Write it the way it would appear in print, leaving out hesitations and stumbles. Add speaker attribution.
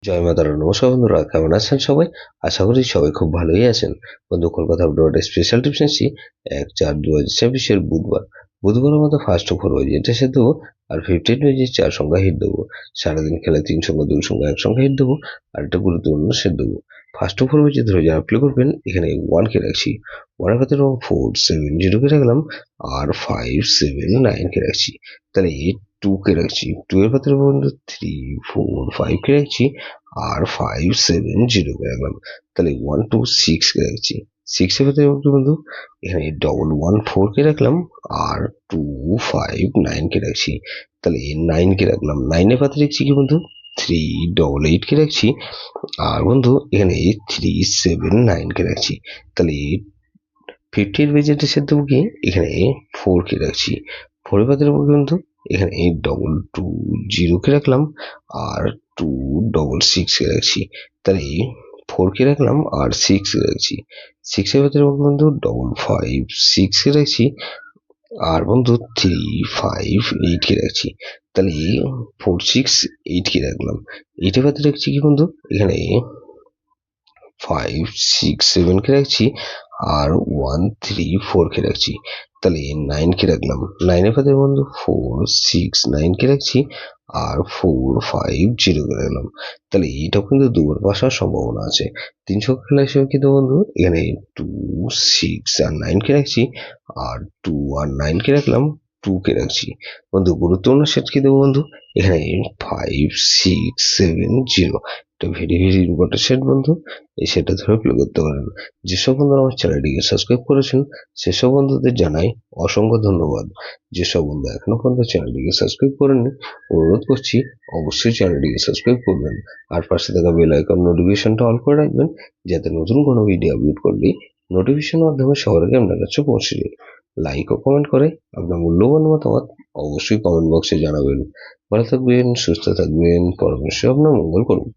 Speaker 1: জয় মা তারা। নমস্কার বন্ধুরা, কেমন আছেন সবাই? আশা করি সবাই খুব ভালোই আছেন। বন্ধু, কলকাতা আপডেট স্পেশাল টিপস এসেছি 1/4/2024 বুধবার। বুধবারের মধ্যে ফার্স্ট ওভার হয়ে যেটা সে দেবো, আর 15 পেজে 4 সংখ্যা হিট দেবো। সারাদিন খেলা 3 সংখ্যা 2 সংখ্যা 1 সংখ্যা হিট দেবো, আর একটা গুরুত্বপূর্ণ সেট দেবো। ফার্স্ট ওভার হয়েছে ধরে যারা প্লে করবেন, এখানে 1 কে রাখছি, 1 এর ভেতরে 470 কে রাখলাম, আর 579 কে রাখছি। তাহলে 2 কে রাখছি, 2 এর ভেতরে বন্ধু 345 কে রাখছি, আর 570 কে রাখলাম। তাহলে 126 কে রাখছি। 6 এর ভেতরে বন্ধু এখানে 114 কে রাখলাম, আর 259 কে রাখছি। তাহলে 9 কে রাখলাম। 9 এর ভেতরে রাখছি কি বন্ধু 388 কে রাখছি, আর বন্ধু এখানে 379 কে রাখছি। তাহলে 50 বাজেটের সাথে দেবো কি এখানে 4 কে রাখছি। 4 এর ভেতরে বন্ধু এখানে 220 কে রাখলাম, আর 266 কে রাখছি। তাহলে 4 কে রাখলাম, আর 6 কে রাখছি। 6 এর ভেতরে বন্ধু 556 কে রাখছি, আর বন্ধু 358 কে রাখছি। তাহলে 468 কে রাখলাম। 8 এর ভেতরে রাখছি কি বন্ধু এখানে 567 কে রাখছি, আর 134 কে রাখছি। তাহলে 9 কে রাখলাম। 9 এর ভেতরে বন্ধু 469 কে রাখছি, আর 450 কে রাখলাম। তাহলে এইটাও কিন্তু দুবার পাসার সম্ভাবনা আছে। 3 সংখ্যা খেলা হিসেবে কিন্তু বন্ধু এখানে 2 6 আর 9 কে রাখছি, আর 2 আর 9 কে রাখলাম, 2 কে রাখছি। বন্ধু গুরুত্বপূর্ণ সেট কি দেবো বন্ধু এখানে 5670। এটা ভেরি ভেরি ইম্পর্টেন্ট সেট বন্ধু। এই সেটটা ধরে প্লে করতে পারেন। যেসব বন্ধুরা আমার চ্যানেলটিকে সাবস্ক্রাইব করেছেন সেসব বন্ধুদের জানাই অসংখ্য ধন্যবাদ। যেসব বন্ধু এখনো পর্যন্ত চ্যানেলটিকে সাবস্ক্রাইব করেননি, অনুরোধ করছি অবশ্যই চ্যানেলটিকে সাবস্ক্রাইব করবেন, আর পাশে থাকা বেল আইকন নোটিফিকেশনটা অন করে রাখবেন, যাতে নতুন কোনো ভিডিও আপলোড করলে নোটিফিকেশনের মাধ্যমে সবার আগে আপনার কাছে পৌঁছে যায়। লাইক ও কমেন্ট করে আপনার মূল্যবান মতামত অবশ্যই কমেন্ট বক্সে জানাবেন। ভালো থাকবেন, সুস্থ থাকবেন, পরমেশ্বর আপনার মঙ্গল করুন।